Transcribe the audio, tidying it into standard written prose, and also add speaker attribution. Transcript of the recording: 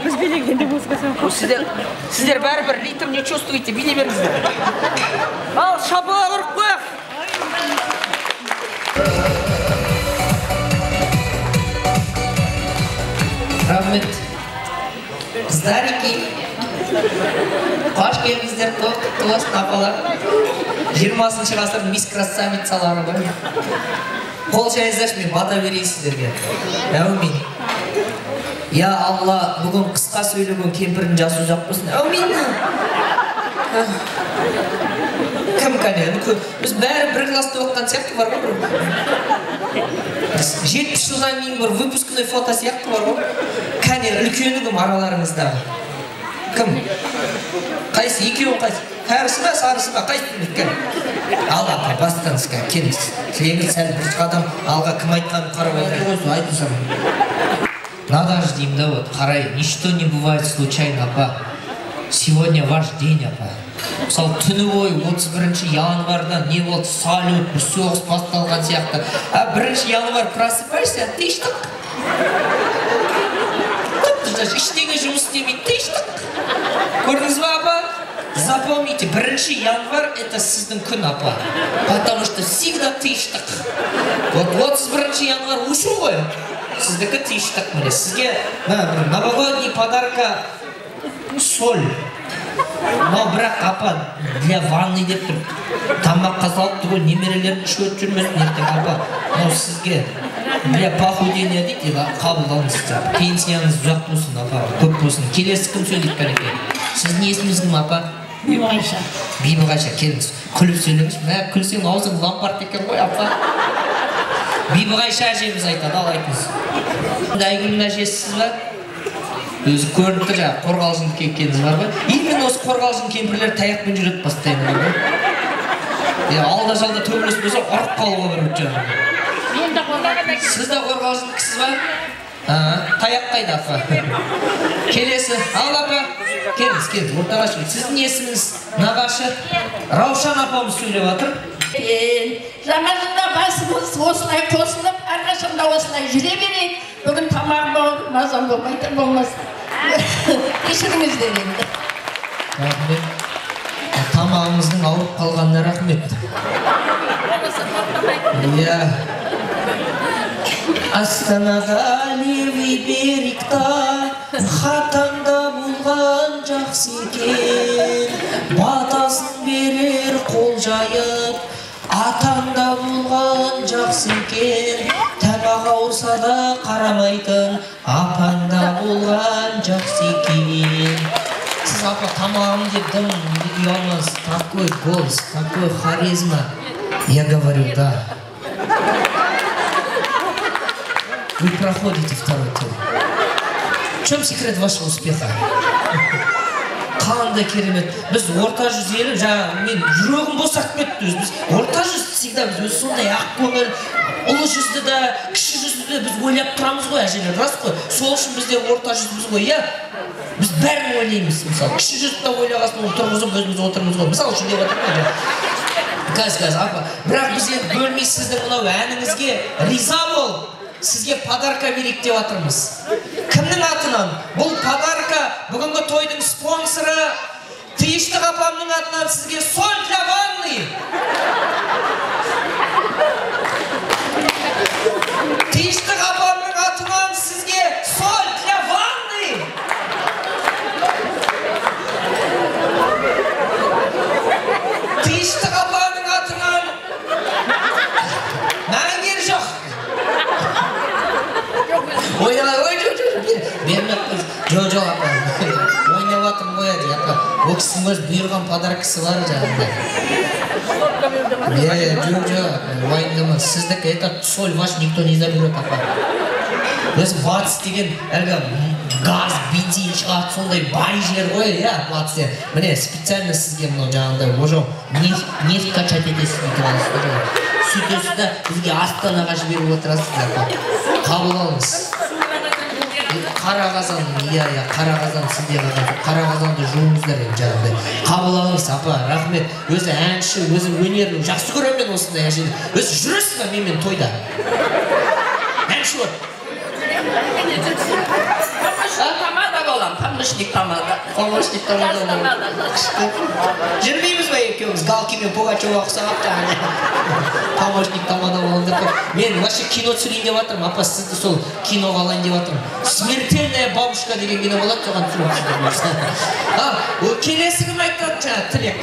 Speaker 1: Біз билегенде музыка сен.
Speaker 2: Сіздер бәрібір ритм не чувствуете, билей беріңіздер. Ал, шабыла ұрып қояқ.
Speaker 3: Рахмет. Қыздарики. Қош келдіңіздер, тоғыз апалар. 20 ғасырдың мисс красавицалары бар. Қол жайыңыздаршы, мен бата берейін сіздерге. Әумин. Я Алла, бүгін қысқа сөйлеген кемпірдің жасы ұзақ болсын. Әумин. Кім кәне? Біз бәрі бір класста оқыған сияқты бар ғой. 70 жылдан кейін бір выпускной фото сияқты бар ғой. Кәне, үлкені кім араларыңыздағы? Кім? Қайсы? Екеуін қайсы? Кәрісі ба, сарысы ба? Қайсы білмейді? Ал апа, бастаңыз кәне, келіңіз. Тілеңіз сәл бір қадам алға кім айтқанын қарап айтыр. Айтыңыз. Надо же, деймін да, вот, қарай, ничто не бывает случайно, апа. Сегодня ваш день, апа. Мысалы, түні бойы 31 январдан не болды, салют, бір соғыс басталған сияқты. 1 январ просыпайся, тыштық. Іштегі жұмыс істемейді, тыштық. Көрдіңіз ба, апа? Запомните, 1 январ это сіздің күн, апа. Потому что всегда тыштық. Вот 31 январ ушу ғой. Сіздікі тыштық, міне. Сізге новогодний подарка соль. Но бірақ апа для ванны деп тұр. Тамаққа салып түгіл немерелерін шөт жүрмесін ертең, апа. Но сізге для похудения дейді, қабылдауыңыз. Пенсияңыз ұзақ болсын, апа. Көп болсын. Келесі кім сөйлейді кәлеке? Сіздің есіміңіз кім, апа?
Speaker 1: Бибіғайша.
Speaker 3: Бибіғайша, келіңіз. Күліп сөйлеңіз. Мә, күлсең аузың лампард екен ғой, апа. Бибіғайша әжеміз айтады, ал айтыңыз. Айгүлдің әжесісіз ба? Өзі көрініп тұр жаңа, қорғалжын кекеніңіз бар ба? Именно осы қорғалжын кемпірлер таяқпен жүреді бастайын бар ба? Алда-жалда төбелес болса, ұрып қалуға бір өткен. Сіз де қорғалжын кісіз ба? Таяқ қайда, апа? Келесі, ал апа, келіңіз, ортаға сөйлейді. Сіздің есіміңіз нағашы? Раушан апамыз сөйлеп жатыр.
Speaker 4: Жаңа жылда басымыз осылай қосылып, әрқашанда осылай жүре берейік. Бүгін тамақ болып, мазам болмайды болмасын. Кешіріңіздер енді.
Speaker 3: Рахмет. Тамағымыздың ауырып қалғанына рахмет. Астанаға левый берегта хатаңда болған жақсы екен. Батасын берер қол жайып, атаңда болған жақсы екен. Тамақ ауырса да қарамайтын, апаңда болған жақсы екен. Сіз апа тамағым деп дым ұялмас, такой голос, такой харизма. Я говорю, да. Вы проходите второй тур. В чем секрет вашего успеха? Қандай керемет. Біз орта жүз елі, жаңа мен жүрегім босап кетті. Біз орта жүз всегда біз сондай ақ көңіл, ұлы жүзді де, кіші жүзді де біз ойлап тұрамыз ғой, әжелер, рас қой. Сол үшін бізде орта жүзбіз ғой, иә? Біз бәрін ойлаймыз, мысалы. Кіші жүзді де ойлағасын, тұрғызып өзіміз отырмыз ғой. Мысалы үшін деп отырмыз ғой. Кәз, апа. Бірақ біз енді бөлмей сіздің мынау әніңізге риза бол. Сізге подарка берейік деп жатырмыз. Кімнің атынан? Бұл подарка бүгінгі тойдың спонсоры Тыштық апамның атынан сізге соль для ванны. Тыштық апамның атынан сізге соль для ванны. Тыштық апамның атынан мәңгер жоқ. Жо, апа. Ойнап атырмын ғой әже, апа. Ол кісінің өз бұйырған подаркасы бар жаңағыдай. Жо, уайымдама. Сіздікі этот соль ваш никто не заберет, апа. Өз батыс деген әлгі газ, бензин шығады, сондай бай жер ғой, иә, батыс. Міне, специально сізге мынау жаңағыдай ожау нефть качать етесіз деп аласыздар. Сөйтесіз да бізге Астанаға жіберіп отырасыз, апа. Қабыл алыңыз. Қара қазан, қара қазан сізде қара қазанды жуыңыздар енді жаңағыдай. Қабыл алыңыз, апа, рахмет. Өзі әнші, өзі өнерін жақсы көремін осындай әжені. Өзі жүресіз ба менімен тойда? Әнші от.
Speaker 4: балам, помощник тамада.
Speaker 3: Помощник тамада. Жүрмейміз бе екеуміз Галкин мен Пугачева ұқсап помощник тамада болыңдар. Мен вообще кино түсірейін деп жатырмын. Апа сізді сол киноға алайын деп жатырмын. Смертельная бабушка деген кино болады, соған түсіріп. Келесі кім айтады жаңа тілек?